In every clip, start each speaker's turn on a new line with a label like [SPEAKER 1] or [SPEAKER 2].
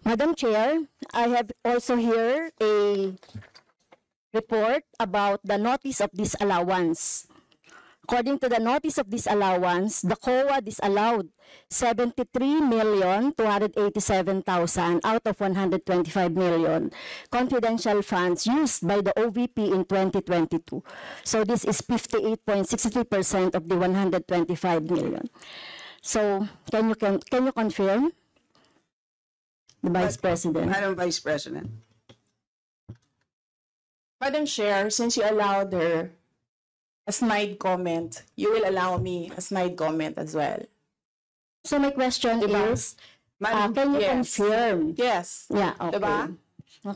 [SPEAKER 1] Madam Chair, I have also here a report about the notice of disallowance. According to the notice of disallowance, the COA disallowed 73,287,000 out of 125 million confidential funds used by the OVP in 2022. So this is 58.63% of the 125 million. So can you confirm, the Vice President?
[SPEAKER 2] Madam Vice President.
[SPEAKER 3] Madam Chair, since you allowed her a snide comment, you will allow me a snide comment as well.
[SPEAKER 1] So my question is,
[SPEAKER 3] Madam,
[SPEAKER 1] can you
[SPEAKER 3] yes.
[SPEAKER 1] confirm?
[SPEAKER 3] Yes.
[SPEAKER 1] Yeah, okay.
[SPEAKER 3] Diba?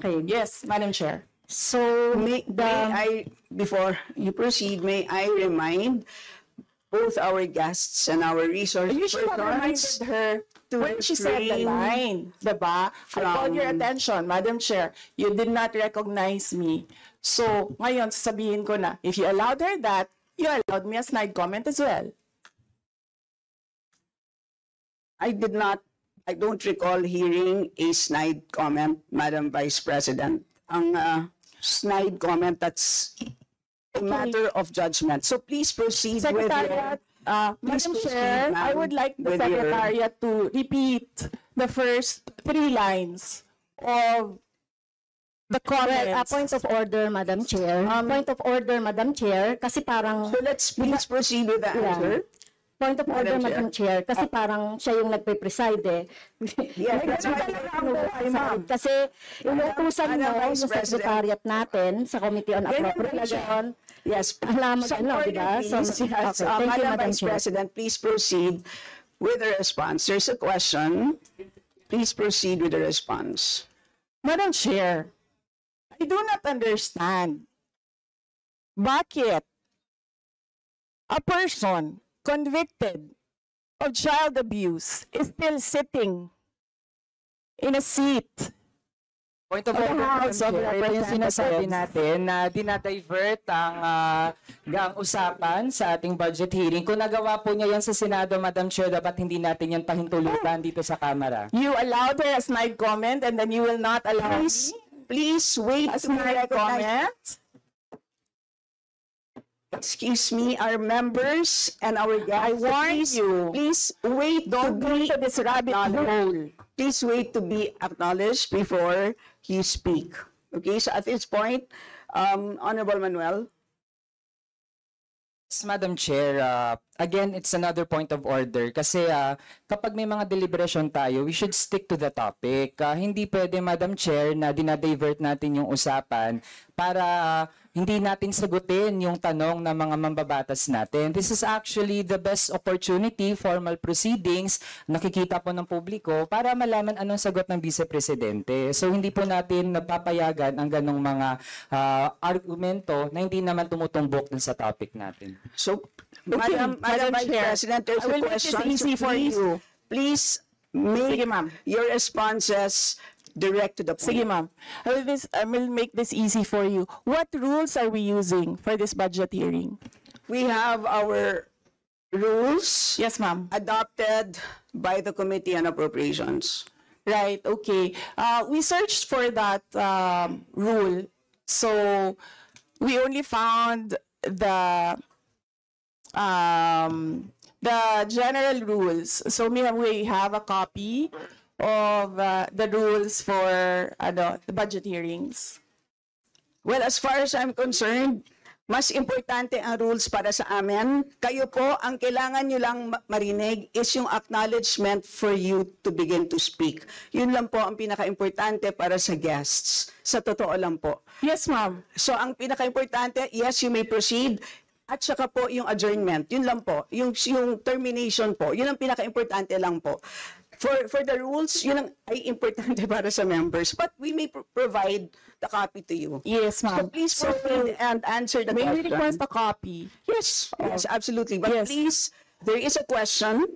[SPEAKER 1] Okay.
[SPEAKER 3] Yes, Madam Chair.
[SPEAKER 1] So
[SPEAKER 2] Before you proceed, may I remind both our guests and our resource
[SPEAKER 3] You should have
[SPEAKER 2] persons
[SPEAKER 3] reminded her when she said the line, diba? I called your attention, Madam Chair. You did not recognize me. So, ngayon, sasabihin ko na, if you allowed her that, you allowed me a snide comment as well.
[SPEAKER 2] I don't recall hearing a snide comment, Madam Vice President. Ang snide comment, that's a matter of judgment. So please proceed
[SPEAKER 3] Secretariat, Madam Chair, I would like the Secretariat to repeat the first 3 lines of the comments.
[SPEAKER 1] point of order, Madam Chair. Point of order, Madam Chair, kasi parang...
[SPEAKER 2] So let's please proceed with the answer.
[SPEAKER 1] Point of order, Madam Chair, kasi parang siya yung nagpe-preside eh.
[SPEAKER 2] Yes, that's right.
[SPEAKER 1] Kasi inutusan mo yung secretariat natin sa Committee on Appropriation.
[SPEAKER 2] Yes,
[SPEAKER 1] Alam mo, diba? So,
[SPEAKER 2] okay,
[SPEAKER 1] thank you,
[SPEAKER 2] Madam
[SPEAKER 1] Madam
[SPEAKER 2] Vice
[SPEAKER 1] Chair.
[SPEAKER 2] President, please proceed with the response. There's a question. Please proceed with the response.
[SPEAKER 3] Madam Chair, I do not understand bakit a person convicted of child abuse is still sitting in a seat.
[SPEAKER 4] Point of order,
[SPEAKER 3] House of
[SPEAKER 4] ito yung sinasabi
[SPEAKER 3] Representatives.
[SPEAKER 4] natin na dinadivert ang usapan sa ating budget hearing. Kung nagawa po niya yan sa Senado, Madam Chair, dapat hindi natin yan pahintulutan dito sa Kamara.
[SPEAKER 3] You allowed her a snide comment and then you will not allow me
[SPEAKER 2] Please wait
[SPEAKER 3] a
[SPEAKER 2] to be
[SPEAKER 3] snide
[SPEAKER 2] recognized.
[SPEAKER 3] comment?
[SPEAKER 2] Excuse me, our members and our guests.
[SPEAKER 3] I warn you.
[SPEAKER 2] Please wait.
[SPEAKER 3] Don't go into this rabbit hole.
[SPEAKER 2] Please wait to be acknowledged before you speak. Okay, so at this point, Honorable Manuel.
[SPEAKER 4] Yes, Madam Chair, again, it's another point of order kasi kapag may mga deliberation tayo, we should stick to the topic. Hindi pwede, Madam Chair, na dinadivert natin yung usapan para hindi natin sagutin yung tanong ng mga mambabatas natin. This is actually the best opportunity, formal proceedings, nakikita po ng publiko para malaman anong sagot ng Vice Presidente. So hindi po natin napapayagan ang ganong mga argumento na hindi naman tumutumbok dun sa topic natin.
[SPEAKER 2] So, Madam Vice
[SPEAKER 3] Chair,
[SPEAKER 2] President, there's
[SPEAKER 3] I
[SPEAKER 2] a
[SPEAKER 3] will make this
[SPEAKER 2] question.
[SPEAKER 3] easy for you.
[SPEAKER 2] Please make
[SPEAKER 3] Sige, ma'am.
[SPEAKER 2] your responses direct to the point.
[SPEAKER 3] Sige, ma'am. I will make this easy for you. What rules are we using for this budget hearing?
[SPEAKER 2] We have our rules
[SPEAKER 3] Yes, ma'am.
[SPEAKER 2] adopted by the Committee on Appropriations.
[SPEAKER 3] Right, okay. We searched for that rule. So, we only found the general rules. So, we have a copy of the rules for the budget hearings.
[SPEAKER 2] Well, as far as I'm concerned, mas importante ang rules para sa amin. Kayo po, ang kailangan nyo lang marinig is yung acknowledgement for you to begin to speak. Yun lang po ang pinaka-importante para sa guests. Sa totoo lang po.
[SPEAKER 3] Yes, ma'am.
[SPEAKER 2] So, ang pinaka-importante, yes, you may proceed. At saka po yung adjournment. Yun lang po. Yung termination po. Yun ang pinaka-importante lang po. For the rules, yun ang ay importante para sa members. But we may provide the copy to you.
[SPEAKER 3] Yes,
[SPEAKER 2] So
[SPEAKER 3] ma'am.
[SPEAKER 2] please proceed and answer the
[SPEAKER 3] May we
[SPEAKER 2] question.
[SPEAKER 3] request a copy?
[SPEAKER 2] Yes, yes, absolutely. But
[SPEAKER 3] Yes.
[SPEAKER 2] please, there is a question.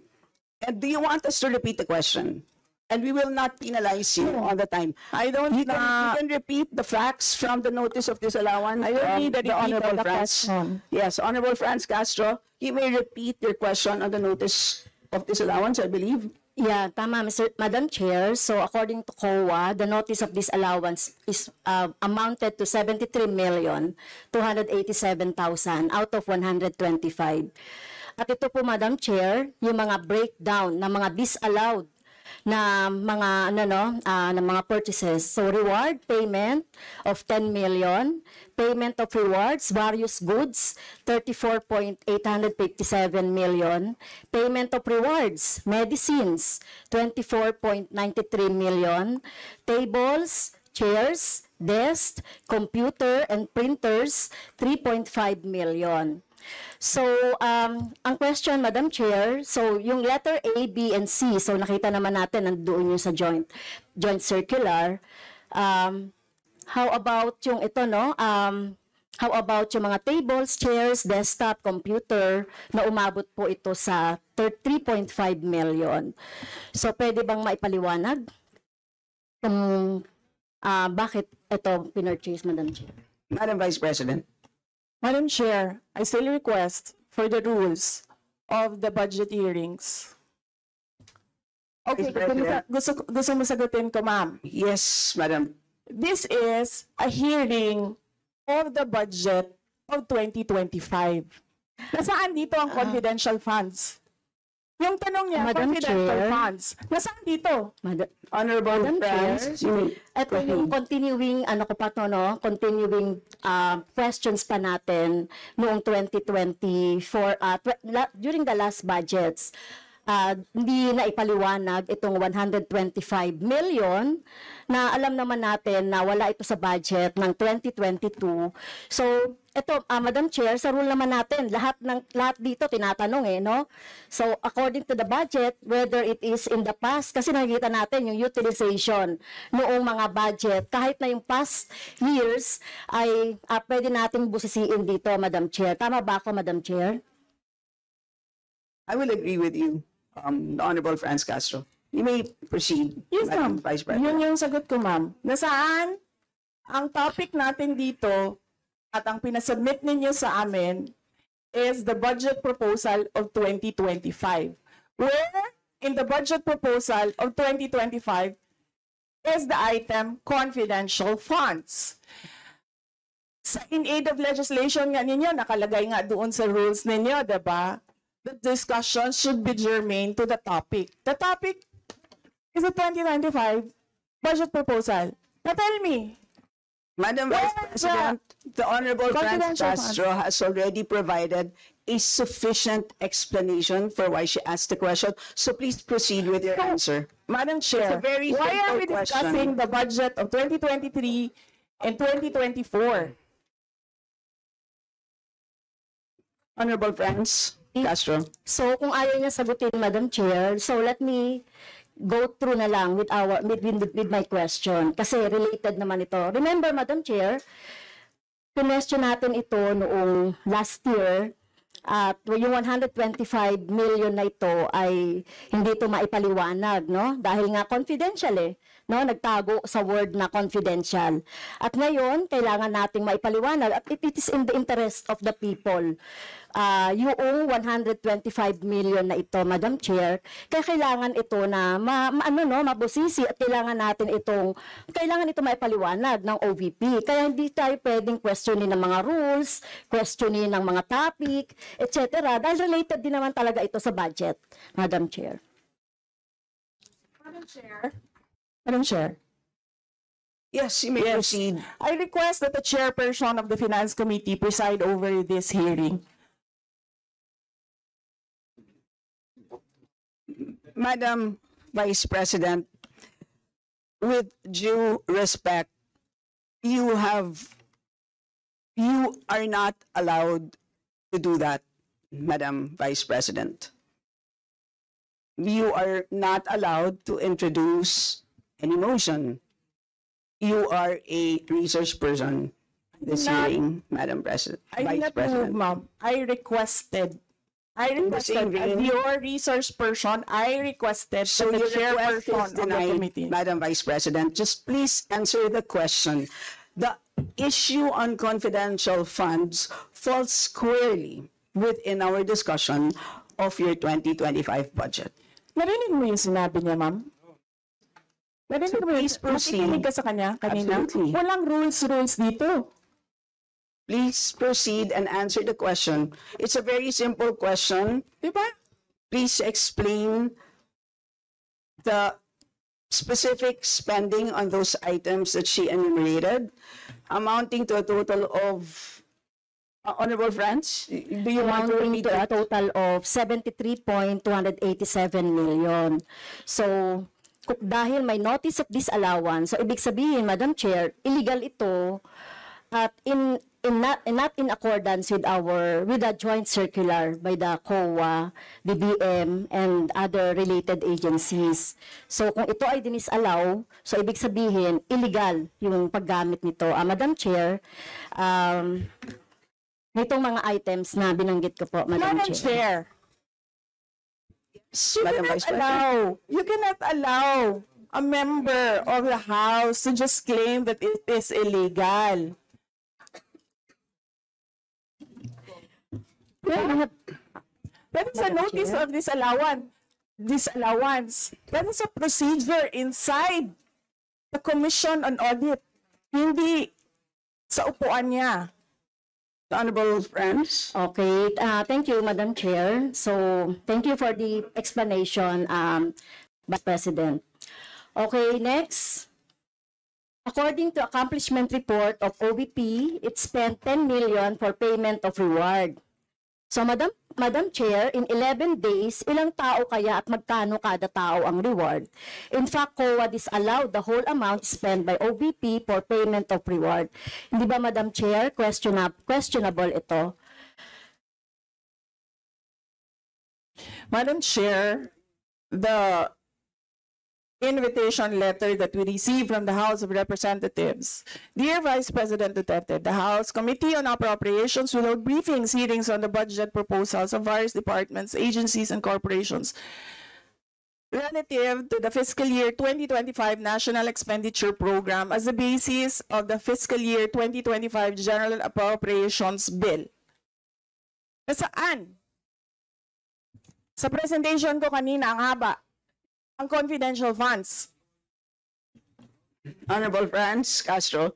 [SPEAKER 2] And do you want us to repeat the question? And we will not penalize you all the time.
[SPEAKER 3] I don't
[SPEAKER 2] You can repeat the facts from the notice of disallowance.
[SPEAKER 3] I will need the repeat of
[SPEAKER 2] Honorable
[SPEAKER 3] the
[SPEAKER 2] Franz.
[SPEAKER 3] question.
[SPEAKER 2] Yes, Honorable Franz Castro, you may repeat your question on the notice of disallowance, I believe.
[SPEAKER 1] Yeah, tama, Madam Chair. So according to COA, the notice of disallowance is amounted to 73,287,000 out of 125. At ito po, Madam Chair, yung mga breakdown ng mga disallowed na mga na mga purchases. So reward payment of 10 million, payment of rewards, various goods, 34.857 million, payment of rewards, medicines, 24.93 million, tables, chairs, desks, computer and printers, 3.5 million. So, ang question, Madam Chair, so yung letter A, B, and C, so nakita naman natin nandoon yung sa joint circular. How about yung ito, no? How about yung mga tables, chairs, desktop, computer, na umabot po ito sa 3.5 million. So, pwede bang maipaliwanag kung bakit ito pinurchase, Madam Chair?
[SPEAKER 2] Madam Vice President.
[SPEAKER 3] Madam Chair, I still request for the rules of the budget hearings. Okay,
[SPEAKER 2] Vice President.
[SPEAKER 3] gusto mo sagutin ko, ma'am.
[SPEAKER 2] Yes, Madam.
[SPEAKER 3] This is a hearing of the budget of 2025. Nasaan dito ang confidential funds? Yung tanong niya,
[SPEAKER 1] Madam
[SPEAKER 3] confidential
[SPEAKER 1] Chair.
[SPEAKER 3] funds. Nasaan dito?
[SPEAKER 2] Honorable
[SPEAKER 1] Madam Chair,
[SPEAKER 2] friends,
[SPEAKER 1] ito yung continuing, continuing questions pa natin noong 2024, during the last budgets. Hindi na ipaliwanag itong 125 million na alam naman natin na wala ito sa budget ng 2022. So, ito, Madam Chair, sa rule naman natin, lahat dito tinatanong no? So, according to the budget, whether it is in the past, kasi nakikita natin yung utilization noong mga budget, kahit na yung past years, ay pwede nating busisiin dito, Madam Chair. Tama ba ako, Madam Chair?
[SPEAKER 2] I will agree with you, the Honorable Franz Castro. You may proceed,
[SPEAKER 3] Yes,
[SPEAKER 2] Madam
[SPEAKER 3] ma'am.
[SPEAKER 2] Vice President.
[SPEAKER 3] Yun yung sagot ko, ma'am. Nasaan ang topic natin dito at ang pinasubmit ninyo sa amin is the budget proposal of 2025. Where in the budget proposal of 2025 is the item confidential funds. In aid of legislation nga ninyo, nakalagay nga doon sa rules ninyo, diba? The discussion should be germane to the topic. The topic is the 2025 budget proposal. Now tell me,
[SPEAKER 2] Madam Vice
[SPEAKER 3] Well,
[SPEAKER 2] President, the Honorable Franz
[SPEAKER 3] confidential
[SPEAKER 2] Castro has already provided a sufficient explanation for why she asked the question. So please proceed with your answer.
[SPEAKER 3] Madam Chair,
[SPEAKER 2] It's a very
[SPEAKER 3] why are we
[SPEAKER 2] simple
[SPEAKER 3] discussing
[SPEAKER 2] question.
[SPEAKER 3] the budget of 2023 and 2024?
[SPEAKER 2] Honorable Franz Castro.
[SPEAKER 1] So kung ayaw niya sagutin, Madam Chair, so let me go through na lang with my question kasi related naman ito. Remember, Madam Chair, question natin ito noong last year at yung 125 million na ito ay hindi ito maipaliwanag, no? Dahil nga confidential no? Nagtago sa word na confidential. At ngayon, kailangan nating maipaliwanag at it is in the interest of the people. Yung 125 million na ito, Madam Chair, kaya kailangan ito na mabusisi at kailangan ito maipaliwanag ng OVP. Kaya hindi tayo pwedeng questionin ng mga rules, questionin ng mga topic, etc. Dahil related din naman talaga ito sa budget, Madam Chair.
[SPEAKER 3] Madam Chair,
[SPEAKER 2] Yes, you may proceed.
[SPEAKER 3] I request that the chairperson of the Finance Committee preside over this hearing.
[SPEAKER 2] Madam Vice President, with due respect, you are not allowed to do that, Madam Vice President. You are not allowed to introduce any motion. You are a research person this
[SPEAKER 3] Not-
[SPEAKER 2] hearing, Madam President,
[SPEAKER 3] I did
[SPEAKER 2] Vice
[SPEAKER 3] not move,
[SPEAKER 2] President.
[SPEAKER 3] ma'am. I requested
[SPEAKER 2] the same
[SPEAKER 3] as
[SPEAKER 2] vein.
[SPEAKER 3] your research person, I requested
[SPEAKER 2] So
[SPEAKER 3] that the
[SPEAKER 2] your request
[SPEAKER 3] chairperson
[SPEAKER 2] is
[SPEAKER 3] of the
[SPEAKER 2] denied,
[SPEAKER 3] committee.
[SPEAKER 2] Madam Vice President. Just please answer the question. The issue on confidential funds falls squarely within our discussion of your 2025 budget.
[SPEAKER 3] Narinig mo yung sinabi niya, ma'am? Narinig mo yung
[SPEAKER 2] please proceed.
[SPEAKER 3] nakikinig ka sa kanya kanina?
[SPEAKER 2] Absolutely.
[SPEAKER 3] Walang rules dito.
[SPEAKER 2] Please proceed and answer the question. It's a very simple question.
[SPEAKER 3] Di ba?
[SPEAKER 2] Please explain the specific spending on those items that she enumerated, amounting to a total of, Honorable Franz, do you want to
[SPEAKER 1] amounting
[SPEAKER 2] repeat
[SPEAKER 1] to a
[SPEAKER 2] that?
[SPEAKER 1] total of 73.287 million. So, dahil may notice of disallowance, so ibig sabihin, Madam Chair, illegal ito at not in accordance with the joint circular by the COA, DBM, and other related agencies. So, kung ito ay dinisallow, so ibig sabihin, illegal yung paggamit nito. Madam Chair, nitong mga items na binanggit ko po, Madam
[SPEAKER 3] Madam
[SPEAKER 1] Chair.
[SPEAKER 3] Chair,
[SPEAKER 2] Madam Vice President.
[SPEAKER 3] you cannot allow a member of the House to just claim that it is illegal. That is a
[SPEAKER 1] Madam
[SPEAKER 3] notice
[SPEAKER 1] Chair.
[SPEAKER 3] of disallowance. That is a procedure inside the Commission on Audit. Hindi sa upuan niya.
[SPEAKER 2] Honorable Franz?
[SPEAKER 1] Okay, thank you, Madam Chair. So, thank you for the explanation, Vice President. Okay, next. According to accomplishment report of OVP, it spent 10 million for payment of reward. So, Madam Chair, in 11 days, ilang tao kaya at magkano kada tao ang reward? In fact, COA disallowed the whole amount spent by OVP for payment of reward. Hindi ba, Madam Chair, questionable ito?
[SPEAKER 3] Madam Chair, the invitation letter that we received from the House of Representatives. Dear Vice President Duterte, the House Committee on Appropriations will hold briefings, hearings on the budget proposals of various departments, agencies, and corporations relative to the fiscal year 2025 National Expenditure Program as the basis of the fiscal year 2025 General Appropriations Bill. Nasaan? Sa presentation ko kanina, ang haba. Ang confidential funds.
[SPEAKER 2] Honorable Franz Castro?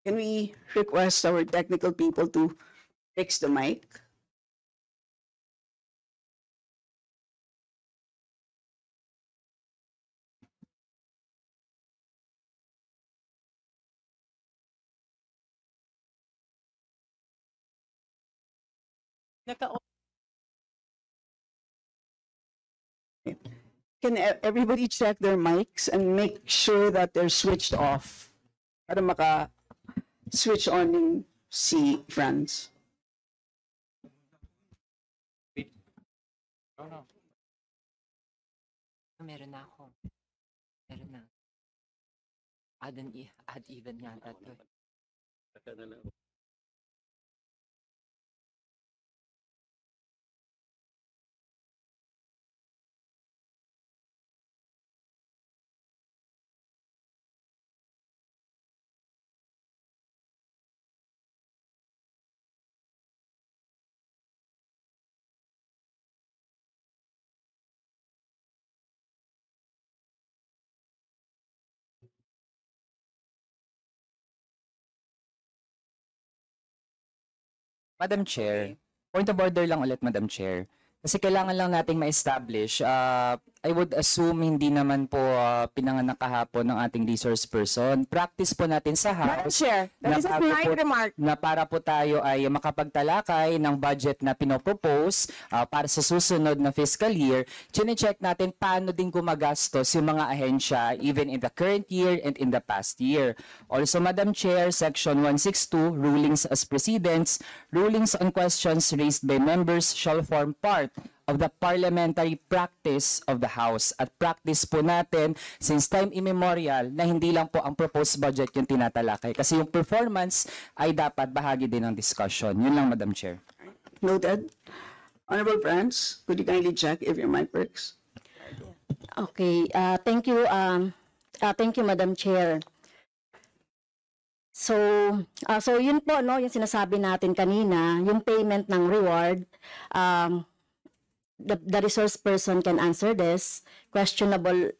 [SPEAKER 2] Can we request our technical people to fix the mic? Can everybody check their mics and make sure that they're switched off para maka-switch on yung si Franz?
[SPEAKER 5] Meron na ako. Meron na. Add even yata to.
[SPEAKER 4] Madam Chair, point of order lang ulit, Madam Chair. Kasi kailangan lang nating ma-establish. I would assume hindi naman po pinanganak kahapon ng ating resource person. Practice po natin sa
[SPEAKER 3] Madam
[SPEAKER 4] House
[SPEAKER 3] Chair, that is a
[SPEAKER 4] bago
[SPEAKER 3] polite
[SPEAKER 4] po-
[SPEAKER 3] remark.
[SPEAKER 4] na para po tayo ay makapagtalakay ng budget na pinopropose para sa susunod na fiscal year, chine-check natin paano din gumagastos yung mga ahensya even in the current year and in the past year. Also, Madam Chair, Section 162, Rulings as Precedents, rulings on questions raised by members shall form part of the parliamentary practice of the House. At practice po natin since time immemorial na hindi lang po ang proposed budget yung tinatalakay. Kasi yung performance ay dapat bahagi din ng discussion. Yun lang, Madam Chair.
[SPEAKER 2] Noted. Honorable friends, could you kindly check if your mic works?
[SPEAKER 1] Okay, thank you, Madam Chair. So yun po, no, yung sinasabi natin kanina, yung payment ng reward, the resource person can answer this. Questionable,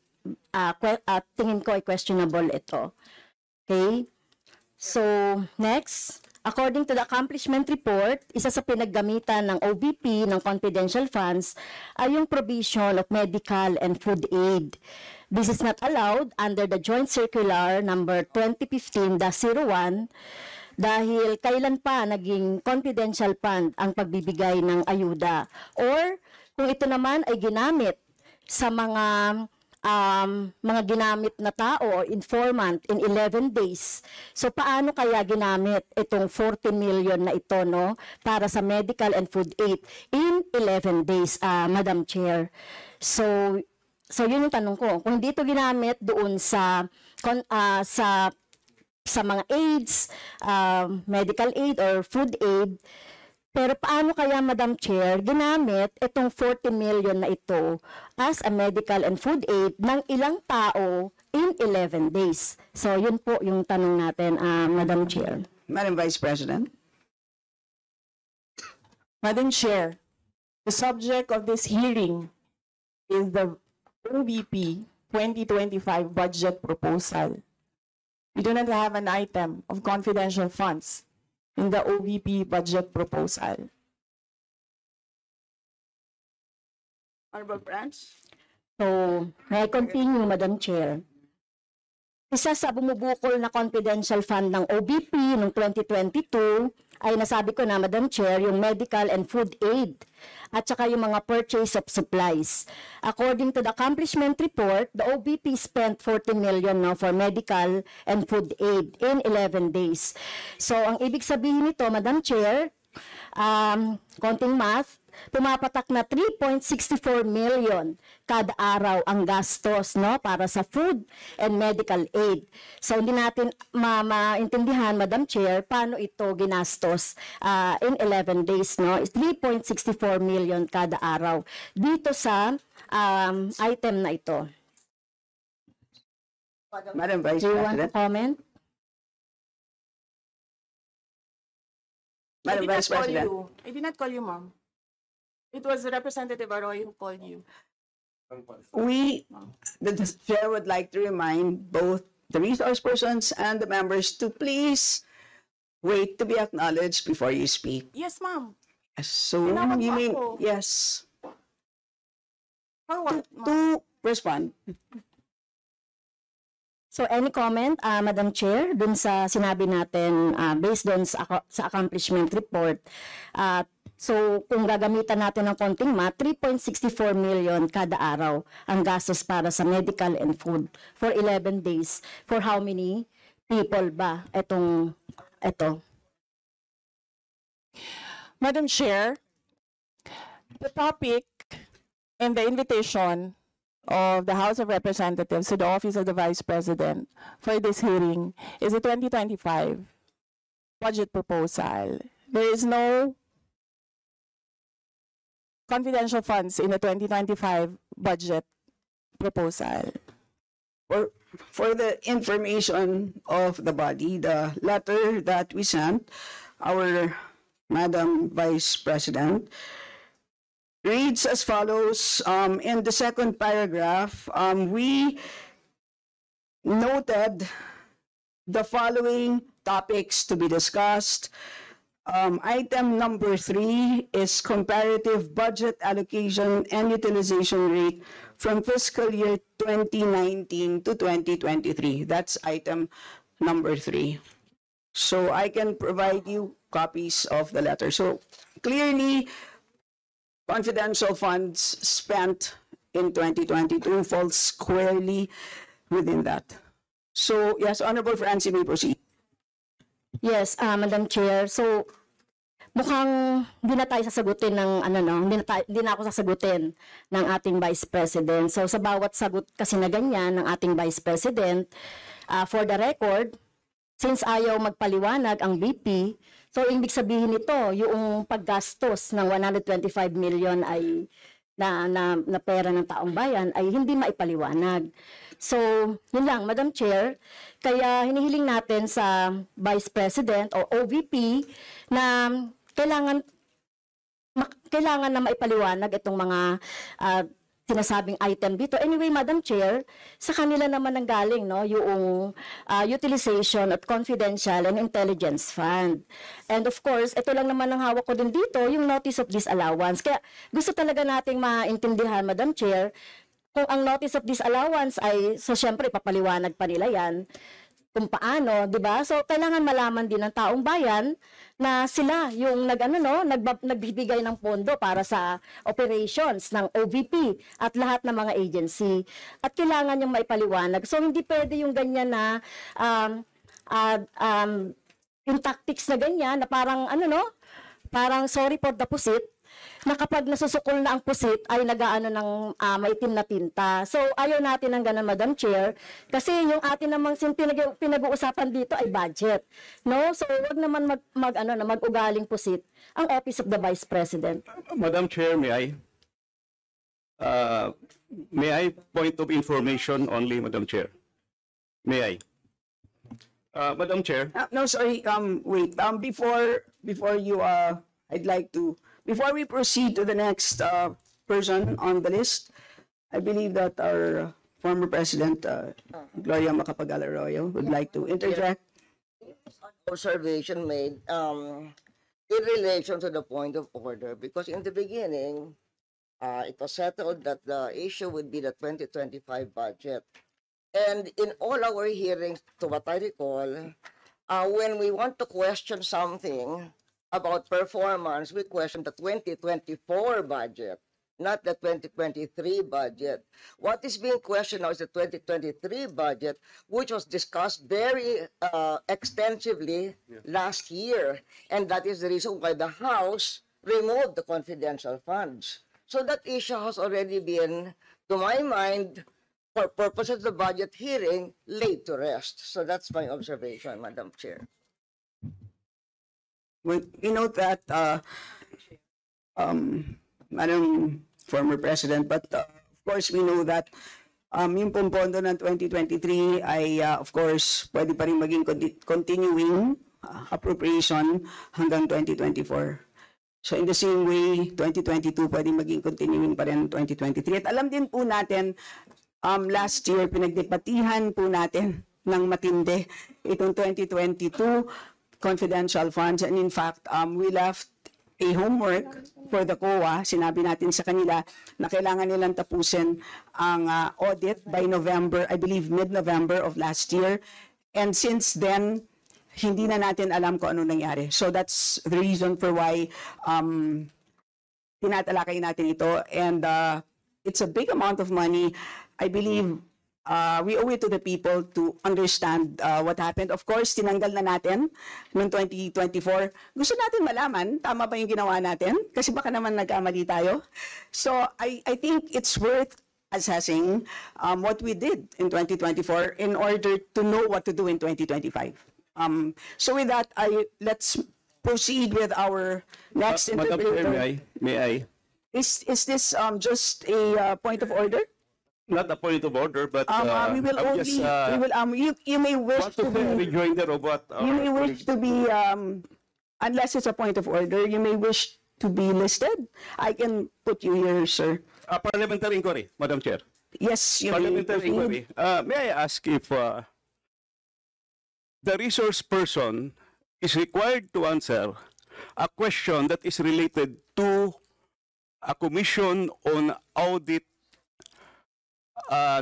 [SPEAKER 1] tingin ko ay questionable ito. Okay? So, next, according to the accomplishment report, isa sa pinaggamitan ng OVP ng confidential funds ay yung provision of medical and food aid. This is not allowed under the Joint Circular number 2015-01 dahil kailan pa naging confidential fund ang pagbibigay ng ayuda. Or kung ito naman ay ginamit sa mga ginamit na tao or informant in 11 days. So paano kaya ginamit itong 40 million na ito, no, para sa medical and food aid in 11 days, Madam Chair? So yun yung tanong ko. Kung hindi ito ginamit doon sa mga aids, medical aid or food aid, pero paano kaya, Madam Chair, ginamit itong 40 million na ito as a medical and food aid ng ilang tao in 11 days? So yun po yung tanong natin, Madam Chair.
[SPEAKER 2] Madam Vice President.
[SPEAKER 3] Madam Chair, the subject of this hearing is the OVP 2025 budget proposal. We do not have an item of confidential funds in the OVP budget proposal.
[SPEAKER 2] Honorable friends.
[SPEAKER 1] So, may I continue, Madam Chair? Isa sa bumubukol na confidential fund ng OVP noong 2022 ay nasabi ko na, Madam Chair, yung medical and food aid at saka yung mga purchase of supplies. According to the accomplishment report, the OVP spent 40 million for medical and food aid in 11 days. So, ang ibig sabihin nito, Madam Chair, konting math, pumapatak na 3.64 million kada araw ang gastos, no, para sa food and medical aid. So hindi natin maintindihan, Madam Chair, paano ito ginastos in 11 days, no? 3.64 million kada araw dito sa item na ito.
[SPEAKER 2] Madam Vice
[SPEAKER 1] Do you want to
[SPEAKER 2] President.
[SPEAKER 1] comment?
[SPEAKER 2] Madam Vice President.
[SPEAKER 3] I did not call you, ma'am. It was Representative Arroyo who called you.
[SPEAKER 2] The chair would like to remind both the resource persons and the members to please wait to be acknowledged before you speak.
[SPEAKER 3] Yes, ma'am.
[SPEAKER 2] So,
[SPEAKER 3] Tinawag
[SPEAKER 2] you
[SPEAKER 3] mo
[SPEAKER 2] mean,
[SPEAKER 3] ako.
[SPEAKER 2] yes,
[SPEAKER 3] For what, ma'am?
[SPEAKER 2] to respond.
[SPEAKER 1] So any comment, Madam Chair, dun sa sinabi natin based dun sa accomplishment report? So kung gagamitan natin ng konting math, 3.64 million kada araw ang gastos para sa medical and food for 11 days. For how many people ba ito?
[SPEAKER 3] Madam Chair, the topic and the invitation of the House of Representatives to the Office of the Vice President for this hearing is the 2025 budget proposal. There is no confidential funds in the 2025 budget proposal.
[SPEAKER 2] For the information of the body, the letter that we sent, our Madam Vice President, reads as follows. In the second paragraph, we noted the following topics to be discussed. Item number 3 is comparative budget allocation and utilization rate from fiscal year 2019 to 2023. That's item number 3. So I can provide you copies of the letter. So clearly, confidential funds spent in 2022 falls squarely within that. So yes, Honorable Francie, may proceed.
[SPEAKER 1] Yes, Madam Chair. So mukhang hindi na tayo sasagutin ng hindi na ako sasagutin ng ating Vice President. So sa bawat sagot kasi na ganyan ng ating Vice President, for the record, since ayaw magpaliwanag ang VP, So, ibig sabihin nito, yung paggastos ng 125 million ay na pera ng taong bayan ay hindi maipaliwanag. So, yun lang, Madam Chair. Kaya hinihiling natin sa Vice President o OVP na kailangan na maipaliwanag itong mga sinasabing item dito. Anyway, Madam Chair, sa kanila naman nanggaling yung utilization at confidential and intelligence fund. And of course, ito lang naman ang hawak ko din dito, yung notice of disallowance. Kaya gusto talaga nating maintindihan, Madam Chair, kung ang notice of disallowance ay, so syempre, papaliwanag pa nila yan, kung paano, di ba? So, kailangan malaman din ng taong bayan na sila yung nagbibigay ng pondo para sa operations ng OVP at lahat ng mga agency. At kailangan yung maipaliwanag. So, hindi pwede yung ganyan na yung tactics na ganyan na parang parang sorry for the pusit, na kapag nasusukol na ang pusit ay nagaano ng maitim na tinta. So ayaw natin ng ganun, Madam Chair, kasi yung atin namang pinag-uusapan dito ay budget. No? So wag naman mag-ugaling pusit ang Office of the Vice President.
[SPEAKER 6] Madam Chair, may I point of information only, Madam Chair? May I? Madam Chair,
[SPEAKER 2] No, sorry, wait. Before you, I'd like to, before we proceed to the next person on the list, I believe that our former President, Gloria Macapagal-Arroyo, would like to interject.
[SPEAKER 7] Observation made in relation to the point of order, because in the beginning, it was settled that the issue would be the 2025 budget. And in all our hearings, to what I recall, when we want to question something about performance, we question the 2024 budget, not the 2023 budget. What is being questioned now is the 2023 budget, which was discussed very extensively last year. And that is the reason why the House removed the confidential funds. So that issue has already been, to my mind, for purposes of the budget hearing, laid to rest. So that's my observation, Madam Chair.
[SPEAKER 2] We note that, Madam former President, but of course we know that yung pondo ng 2023 ay of course pwede pa rin maging continuing appropriation hanggang 2024. So in the same way, 2022 pwede maging continuing pa rin 2023. At alam din po natin, last year pinagdebatihan po natin ng matindi itong 2022 confidential funds, and in fact, we left a homework for the COA. Sinabi natin sa kanila na kailangan nilang tapusin ang audit by November, I believe mid-November of last year. And since then, hindi na natin alam kung ano nangyari. So that's the reason for why tinatalakay natin ito. And it's a big amount of money. I believe we owe it to the people to understand what happened. Of course, tinanggal na natin noong 2024. Gusto natin malaman, tama ba yung ginawa natin? Kasi baka naman nagkamali tayo. So I think it's worth assessing what we did in 2024 in order to know what to do in 2025. So with that, let's proceed with our next
[SPEAKER 6] Madam Chair,
[SPEAKER 2] interpreter.
[SPEAKER 6] may I?
[SPEAKER 2] Is this just a point of order?
[SPEAKER 6] Not a point of order, but
[SPEAKER 2] We will
[SPEAKER 6] I would
[SPEAKER 2] only,
[SPEAKER 6] just
[SPEAKER 2] you may wish
[SPEAKER 6] want
[SPEAKER 2] to
[SPEAKER 6] to
[SPEAKER 2] be,
[SPEAKER 6] rejoinder of what
[SPEAKER 2] you may wish to be, unless it's a point of order, you may wish to be listed. I can put you here, sir.
[SPEAKER 6] parliamentary inquiry, Madam Chair.
[SPEAKER 2] Yes, you may
[SPEAKER 6] Parliamentary
[SPEAKER 2] proceed.
[SPEAKER 6] inquiry. May I ask if the resource person is required to answer a question that is related to a commission on audit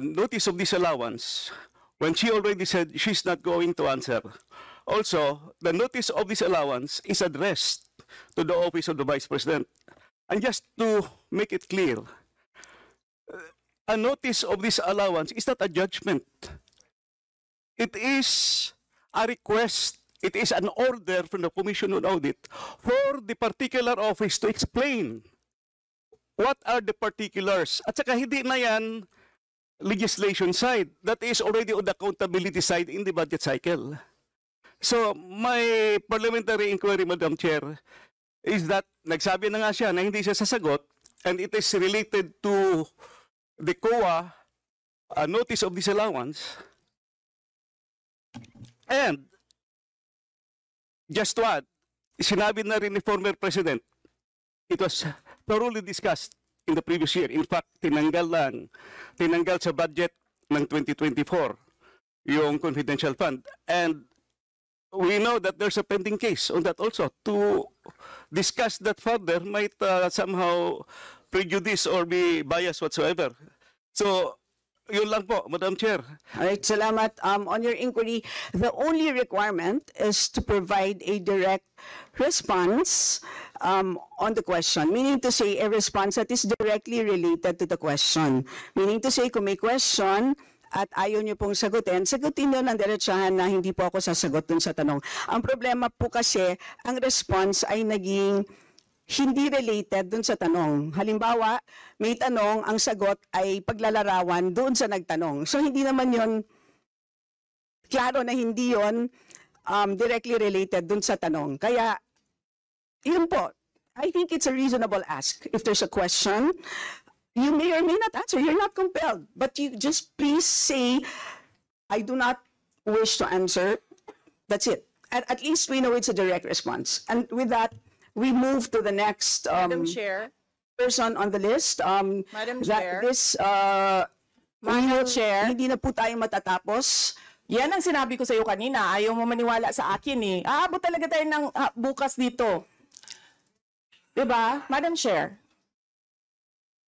[SPEAKER 6] notice of disallowance when she already said she's not going to answer. Also, the notice of disallowance is addressed to the Office of the Vice President. And just to make it clear, a notice of disallowance is not a judgment. It is a request. It is an order from the Commission on Audit for the particular office to explain what are the particulars. At saka hindi na yan legislation side. That is already on the accountability side in the budget cycle. So, my parliamentary inquiry, Madam Chair, is that nagsabi na nga siya na hindi siya sasagot and it is related to the COA notice of disallowance. And, just to add, sinabi na rin ni former President, it was thoroughly discussed in the previous year. In fact, tinanggal sa budget ng 2024 yung confidential fund. And we know that there's a pending case on that also. To discuss that further might somehow prejudice or be biased whatsoever. So, yun lang po, Madam Chair.
[SPEAKER 2] All right, salamat. On your inquiry, the only requirement is to provide a direct response on the question. Meaning to say, a response that is directly related to the question. Meaning to say, kung may question at ayaw niyo pong sagutin niyo ng diretsahan na hindi po ako sasagot dun sa tanong. Ang problema po kasi, ang response ay naging hindi related dun sa tanong. Halimbawa, may tanong, ang sagot ay paglalarawan doon sa nagtanong. So hindi naman yon, klaro na hindi yon directly related dun sa tanong. Kaya, yun po, I think it's a reasonable ask. If there's a question, you may or may not answer. You're not compelled. But you just please say, I do not wish to answer. That's it. At least we know it's a direct response. And with that, we move to the next
[SPEAKER 3] Madam Chair.
[SPEAKER 2] person on the list.
[SPEAKER 3] Madam Chair.
[SPEAKER 2] Madam
[SPEAKER 3] Chair.
[SPEAKER 2] Hindi na po tayo matatapos.
[SPEAKER 3] Yan ang sinabi ko sa iyo kanina. Ayaw mo maniwala sa akin eh. Aabot talaga tayo ng bukas dito. Diba? Madam Chair.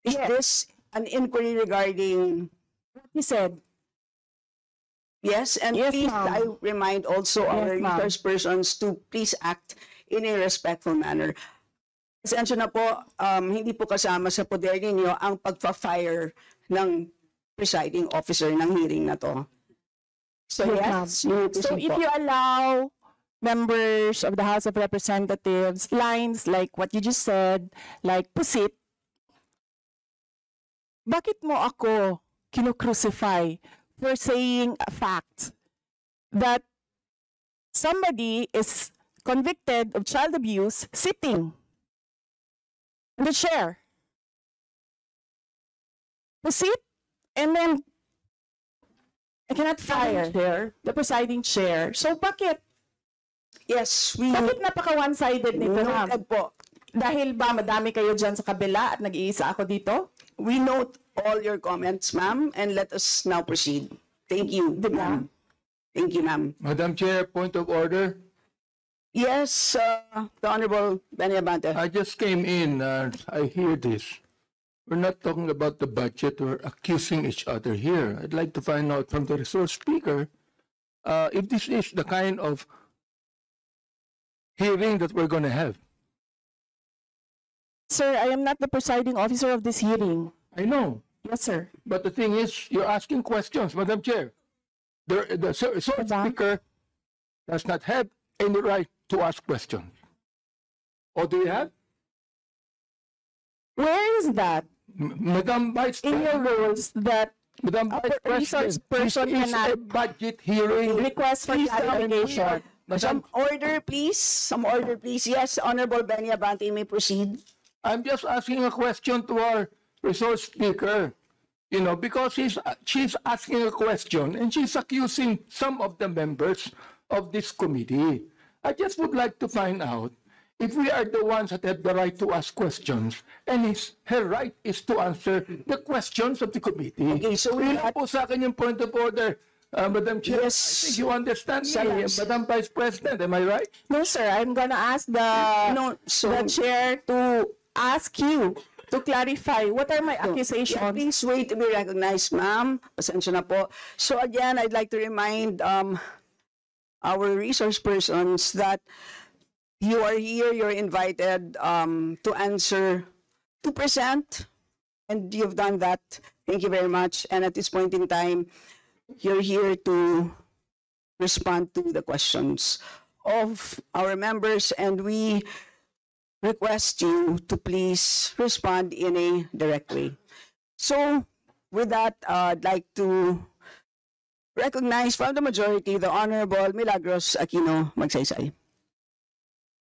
[SPEAKER 2] Is this an inquiry regarding
[SPEAKER 3] What he said.
[SPEAKER 2] Yes, and
[SPEAKER 3] Yes,
[SPEAKER 2] please,
[SPEAKER 3] ma'am.
[SPEAKER 2] I remind also our
[SPEAKER 3] Yes, ma'am.
[SPEAKER 2] resource persons to please act in a respectful manner. Pasensya na po, hindi po kasama sa poder ninyo ang pagpa-fire ng presiding officer ng hearing na to. So yes, you need to
[SPEAKER 3] So
[SPEAKER 2] proceed
[SPEAKER 3] if
[SPEAKER 2] po.
[SPEAKER 3] you allow members of the House of Representatives lines like what you just said, like pusit, bakit mo ako kinukrucify for saying a fact that somebody is convicted of child abuse sitting in the chair? Pusit, and then I cannot fire the presiding chair. So bakit?
[SPEAKER 2] Yes, we
[SPEAKER 3] Bakit napaka one-sided nito, ma'am?
[SPEAKER 2] noted po.
[SPEAKER 3] Dahil ba madami kayo dyan sa kabila at nag-iisa ako dito?
[SPEAKER 2] We note all your comments, ma'am, and let us now proceed. Thank you, ma'am. Thank you, ma'am.
[SPEAKER 8] Madam Chair, point of order.
[SPEAKER 2] Yes, the Honorable Benny Abante.
[SPEAKER 8] I just came in, I hear this. We're not talking about the budget, we're accusing each other here. I'd like to find out from the resource speaker if this is the kind of hearing that we're going to have.
[SPEAKER 3] Sir, I am not the presiding officer of this hearing.
[SPEAKER 8] I know,
[SPEAKER 3] Yes, sir.
[SPEAKER 8] but the thing is, you're asking questions, Madam Chair. The resource speaker does not have any right to ask questions. Or do you have?
[SPEAKER 3] Where is that
[SPEAKER 8] Madam Vice
[SPEAKER 3] in your
[SPEAKER 8] President,
[SPEAKER 3] rules that
[SPEAKER 8] Madam
[SPEAKER 3] a
[SPEAKER 8] Vice
[SPEAKER 3] resource
[SPEAKER 8] President,
[SPEAKER 3] person
[SPEAKER 8] this is
[SPEAKER 3] cannot
[SPEAKER 8] a budget hearing.
[SPEAKER 3] request for
[SPEAKER 8] Please,
[SPEAKER 3] clarification?
[SPEAKER 2] Some order, please. Some order, please. Yes, Honorable Benny Abante, you may proceed.
[SPEAKER 8] I'm just asking a question to our resource speaker, you know, because she's asking a question and she's accusing some of the members of this committee. I just would like to find out if we are the ones that have the right to ask questions and her right is to answer the questions of the committee.
[SPEAKER 2] Okay, so we
[SPEAKER 8] Yun
[SPEAKER 2] have-
[SPEAKER 8] lang po sa akin yung point of order, Madam Chair.
[SPEAKER 2] Yes.
[SPEAKER 8] I think you understand me,
[SPEAKER 2] Salamat.
[SPEAKER 8] Madam Vice President, am I right?
[SPEAKER 3] No, sir. I'm gonna ask the chair to ask you to clarify what are my
[SPEAKER 2] Yeah,
[SPEAKER 3] accusations.
[SPEAKER 2] please wait to be recognized, ma'am. Pasensya na po. So again, I'd like to remind our resource persons that you are here, you're invited to answer, to present, and you've done that. Thank you very much. And at this point in time, you're here to respond to the questions of our members, and we request you to please respond in a direct way. So, with that, I'd like to recognize from the majority the Honorable Milagros Aquino Magsaysay.